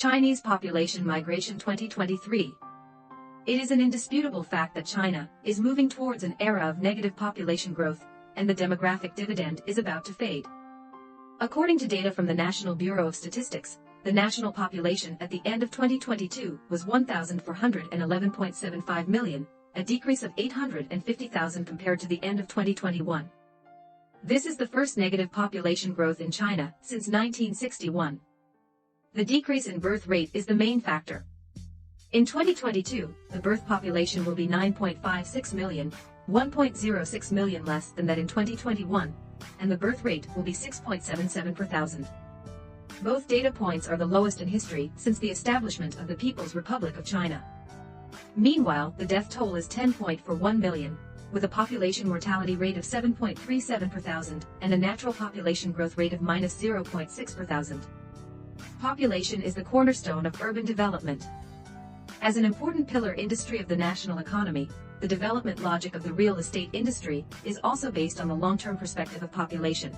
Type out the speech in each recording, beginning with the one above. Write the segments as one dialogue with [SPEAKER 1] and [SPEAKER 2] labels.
[SPEAKER 1] Chinese Population Migration 2023. It is an indisputable fact that China is moving towards an era of negative population growth, and the demographic dividend is about to fade. According to data from the National Bureau of Statistics, the national population at the end of 2022 was 1,411.75 million, a decrease of 850,000 compared to the end of 2021. This is the first negative population growth in China since 1961. The decrease in birth rate is the main factor. In 2022, the birth population will be 9.56 million, 1.06 million less than that in 2021, and the birth rate will be 6.77 per thousand. Both data points are the lowest in history since the establishment of the People's Republic of China. Meanwhile, the death toll is 10.41 million, with a population mortality rate of 7.37 per thousand and a natural population growth rate of -0.6 per thousand. Population is the cornerstone of urban development. As an important pillar industry of the national economy, the development logic of the real estate industry is also based on the long-term perspective of population.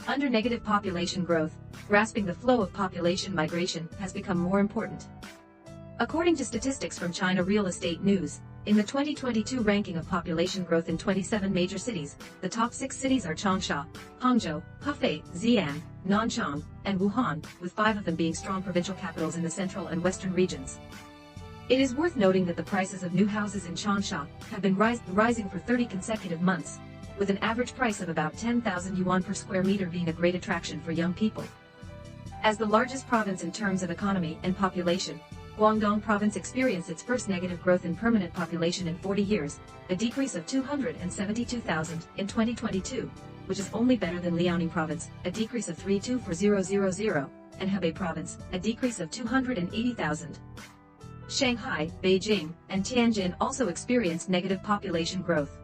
[SPEAKER 1] Under negative population growth, grasping the flow of population migration has become more important. According to statistics from China Real Estate News, in the 2022 ranking of population growth in 27 major cities, the top 6 cities are Changsha, Hangzhou, Hefei, Xi'an, Nanchang, and Wuhan, with 5 of them being strong provincial capitals in the central and western regions. It is worth noting that the prices of new houses in Changsha have been rising for 30 consecutive months, with an average price of about 10,000 yuan per square meter being a great attraction for young people. As the largest province in terms of economy and population, Guangdong Province experienced its first negative growth in permanent population in 40 years, a decrease of 272,000 in 2022, which is only better than Liaoning Province, a decrease of 324,000, and Hebei Province, a decrease of 280,000. Shanghai, Beijing, and Tianjin also experienced negative population growth.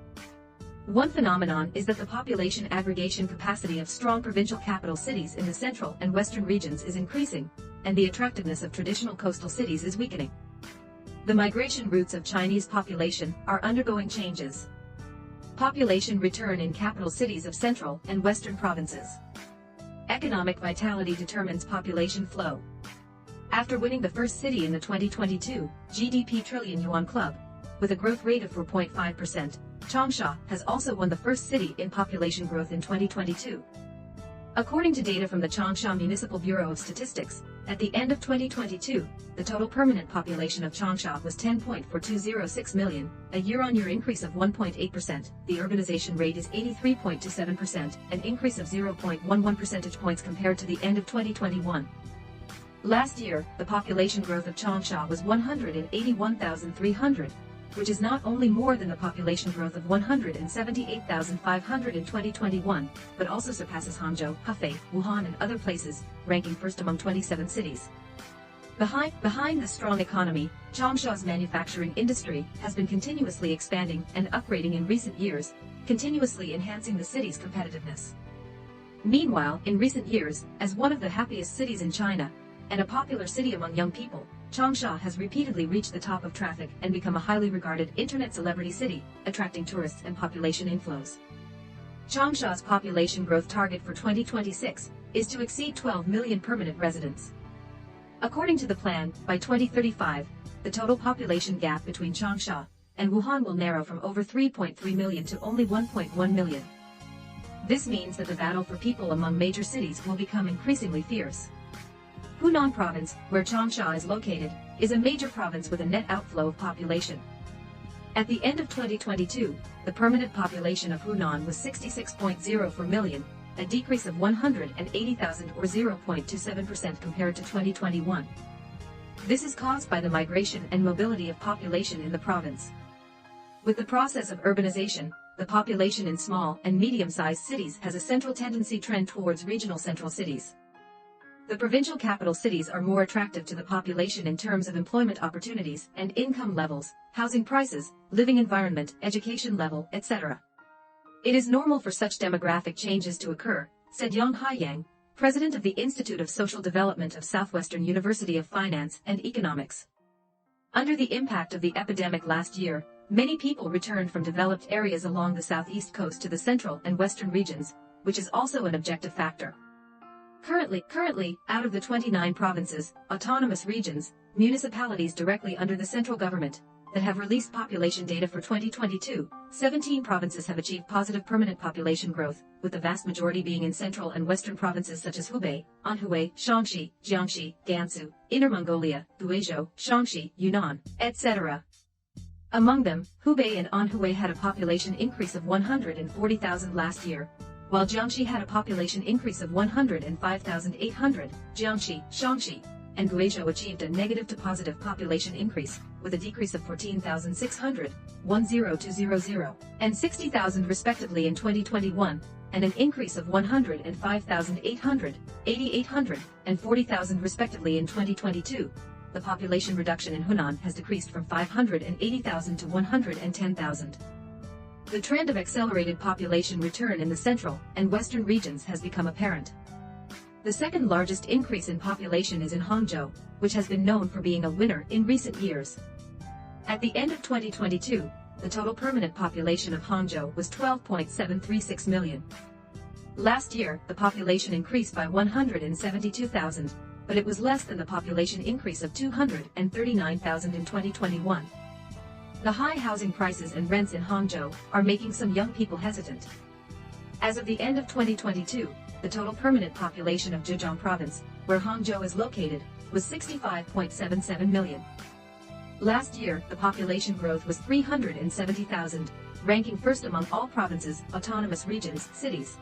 [SPEAKER 1] One phenomenon is that the population aggregation capacity of strong provincial capital cities in the central and western regions is increasing, and the attractiveness of traditional coastal cities is weakening. The migration routes of Chinese population are undergoing changes. Population return in capital cities of central and western provinces. Economic vitality determines population flow. After winning the first city in the 2022 GDP Trillion Yuan Club, with a growth rate of 4.5%, Changsha has also won the first city in population growth in 2022. According to data from the Changsha Municipal Bureau of Statistics, at the end of 2022, the total permanent population of Changsha was 10.4206 million, a year-on-year increase of 1.8%. The urbanization rate is 83.27%, an increase of 0.11 percentage points compared to the end of 2021. Last year, the population growth of Changsha was 181,300, which is not only more than the population growth of 178,500 in 2021, but also surpasses Hangzhou, Hefei, Wuhan and other places, ranking first among 27 cities. Behind the strong economy, Changsha's manufacturing industry has been continuously expanding and upgrading in recent years, continuously enhancing the city's competitiveness. Meanwhile, in recent years, as one of the happiest cities in China, and a popular city among young people, Changsha has repeatedly reached the top of traffic and become a highly regarded internet celebrity city, attracting tourists and population inflows. Changsha's population growth target for 2026 is to exceed 12 million permanent residents. According to the plan, by 2035, the total population gap between Changsha and Wuhan will narrow from over 3.3 million to only 1.1 million. This means that the battle for people among major cities will become increasingly fierce. Hunan Province, where Changsha is located, is a major province with a net outflow of population. At the end of 2022, the permanent population of Hunan was 66.04 million, a decrease of 180,000 or 0.27% compared to 2021. This is caused by the migration and mobility of population in the province. With the process of urbanization, the population in small and medium-sized cities has a central tendency trend towards regional central cities. The provincial capital cities are more attractive to the population in terms of employment opportunities and income levels, housing prices, living environment, education level, etc. It is normal for such demographic changes to occur, said Yang Haiyang, president of the Institute of Social Development of Southwestern University of Finance and Economics. Under the impact of the epidemic last year, many people returned from developed areas along the southeast coast to the central and western regions, which is also an objective factor. Currently, out of the 29 provinces, autonomous regions, municipalities directly under the central government, that have released population data for 2022, 17 provinces have achieved positive permanent population growth, with the vast majority being in central and western provinces such as Hubei, Anhui, Shaanxi, Jiangxi, Gansu, Inner Mongolia, Guizhou, Shaanxi, Yunnan, etc. Among them, Hubei and Anhui had a population increase of 140,000 last year, while Jiangxi had a population increase of 105,800, Jiangxi, Shaanxi, and Guizhou achieved a negative to positive population increase, with a decrease of 14,600, 10200, and 60,000 respectively in 2021, and an increase of 105,800, 8,800, and 40,000 respectively in 2022. The population reduction in Hunan has decreased from 580,000 to 110,000. The trend of accelerated population return in the central and western regions has become apparent. The second largest increase in population is in Hangzhou, which has been known for being a winner in recent years. At the end of 2022, the total permanent population of Hangzhou was 12.736 million. Last year, the population increased by 172,000, but it was less than the population increase of 239,000 in 2021. The high housing prices and rents in Hangzhou are making some young people hesitant. As of the end of 2022, the total permanent population of Zhejiang province, where Hangzhou is located, was 65.77 million. Last year, the population growth was 370,000, ranking first among all provinces, autonomous regions, cities.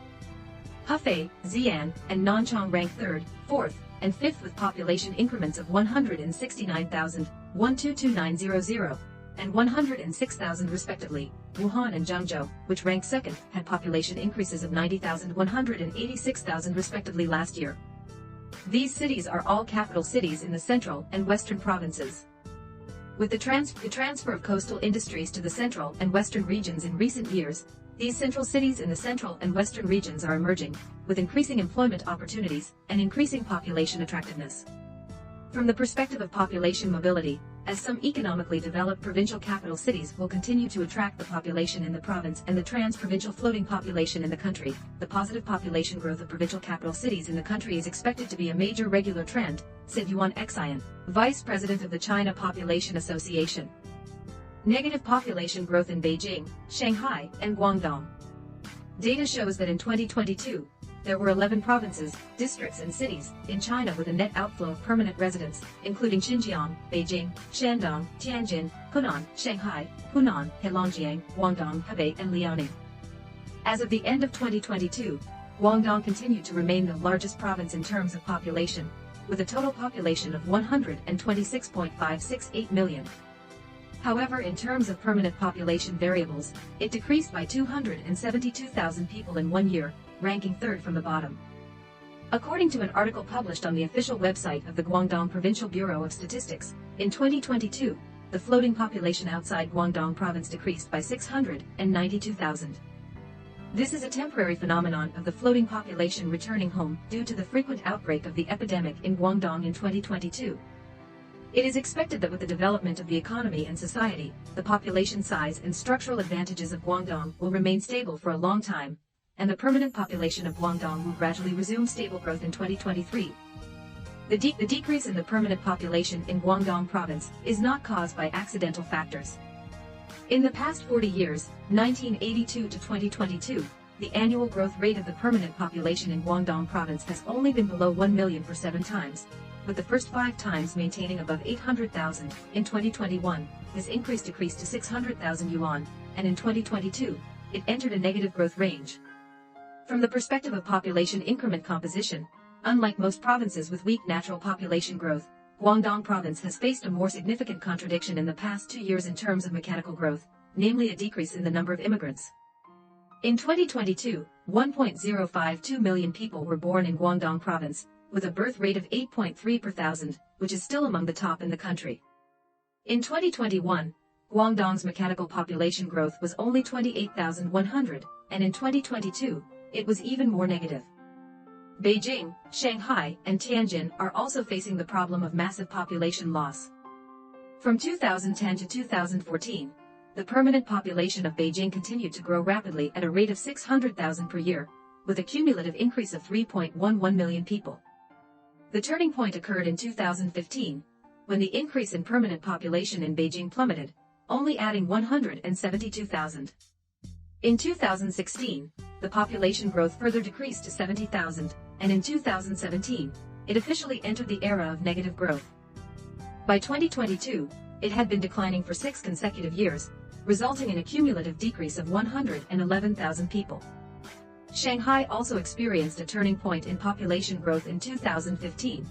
[SPEAKER 1] Hefei, Xi'an, and Nanchang rank third, fourth, and fifth with population increments of 169,000, 122,900, and 106,000 respectively. Wuhan and Zhengzhou, which ranked second, had population increases of 90,000, 186,000 respectively last year. These cities are all capital cities in the central and western provinces. With the transfer of coastal industries to the central and western regions in recent years, these central cities in the central and western regions are emerging, with increasing employment opportunities and increasing population attractiveness. From the perspective of population mobility, as some economically developed provincial capital cities will continue to attract the population in the province and the trans-provincial floating population in the country, the positive population growth of provincial capital cities in the country is expected to be a major regular trend, said Yuan Xian, Vice President of the China Population Association. Negative population growth in Beijing, Shanghai, and Guangdong. Data shows that in 2022, there were 11 provinces, districts and cities in China with a net outflow of permanent residents, including Xinjiang, Beijing, Shandong, Tianjin, Hunan, Shanghai, Hunan, Heilongjiang, Guangdong, Hebei and Liaoning. As of the end of 2022, Guangdong continued to remain the largest province in terms of population, with a total population of 126.568 million. However, in terms of permanent population variables, it decreased by 272,000 people in 1 year, ranking third from the bottom. According to an article published on the official website of the Guangdong Provincial Bureau of Statistics, in 2022, the floating population outside Guangdong province decreased by 692,000. This is a temporary phenomenon of the floating population returning home due to the frequent outbreak of the epidemic in Guangdong in 2022. It is expected that with the development of the economy and society, the population size and structural advantages of Guangdong will remain stable for a long time, and the permanent population of Guangdong will gradually resume stable growth in 2023. The decrease in the permanent population in Guangdong province is not caused by accidental factors. In the past 40 years, 1982 to 2022, the annual growth rate of the permanent population in Guangdong province has only been below 1 million for 7 times, with the first 5 times maintaining above 800,000. In 2021, this increase decreased to 600,000 yuan, and in 2022, it entered a negative growth range. From the perspective of population increment composition, unlike most provinces with weak natural population growth, Guangdong province has faced a more significant contradiction in the past 2 years in terms of mechanical growth, namely a decrease in the number of immigrants. In 2022, 1.052 million people were born in Guangdong province, with a birth rate of 8.3 per thousand, which is still among the top in the country. In 2021, Guangdong's mechanical population growth was only 28,100, and in 2022, it was even more negative. Beijing, Shanghai, and Tianjin are also facing the problem of massive population loss. From 2010 to 2014, the permanent population of Beijing continued to grow rapidly at a rate of 600,000 per year, with a cumulative increase of 3.11 million people. The turning point occurred in 2015, when the increase in permanent population in Beijing plummeted, only adding 172,000. In 2016, the population growth further decreased to 70,000, and in 2017, it officially entered the era of negative growth. By 2022, it had been declining for 6 consecutive years, resulting in a cumulative decrease of 111,000 people. Shanghai also experienced a turning point in population growth in 2015.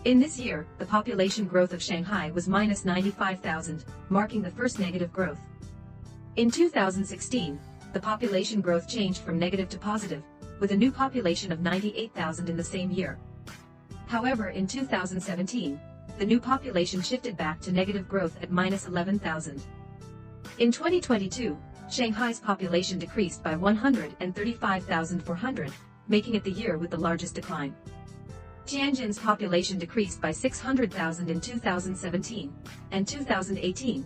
[SPEAKER 1] In this year, the population growth of Shanghai was minus 95,000, marking the first negative growth. In 2016, the population growth changed from negative to positive, with a new population of 98,000 in the same year. However, in 2017, the new population shifted back to negative growth at minus 11,000. In 2022, Shanghai's population decreased by 135,400, making it the year with the largest decline. Tianjin's population decreased by 600,000 in 2017 and 2018,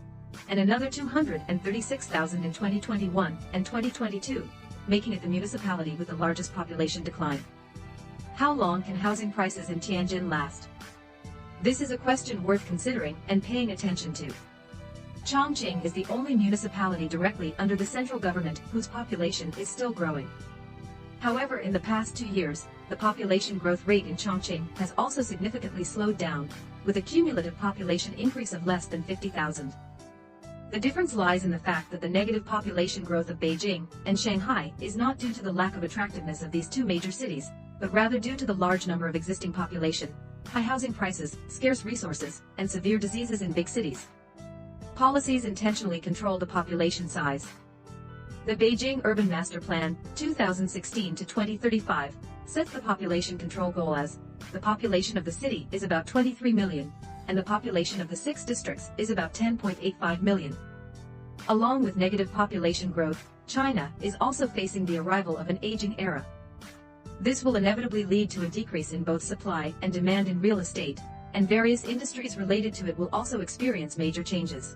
[SPEAKER 1] and another 236,000 in 2021 and 2022, making it the municipality with the largest population decline. How long can housing prices in Tianjin last? This is a question worth considering and paying attention to. Chongqing is the only municipality directly under the central government whose population is still growing. However, in the past 2 years, the population growth rate in Chongqing has also significantly slowed down, with a cumulative population increase of less than 50,000. The difference lies in the fact that the negative population growth of Beijing and Shanghai is not due to the lack of attractiveness of these two major cities, but rather due to the large number of existing population, high housing prices, scarce resources, and severe diseases in big cities. Policies intentionally control the population size. The Beijing Urban Master Plan, 2016 to 2035, sets the population control goal as, the population of the city is about 23 million, and the population of the 6 districts is about 10.85 million. Along with negative population growth, China is also facing the arrival of an aging era. This will inevitably lead to a decrease in both supply and demand in real estate, and various industries related to it will also experience major changes.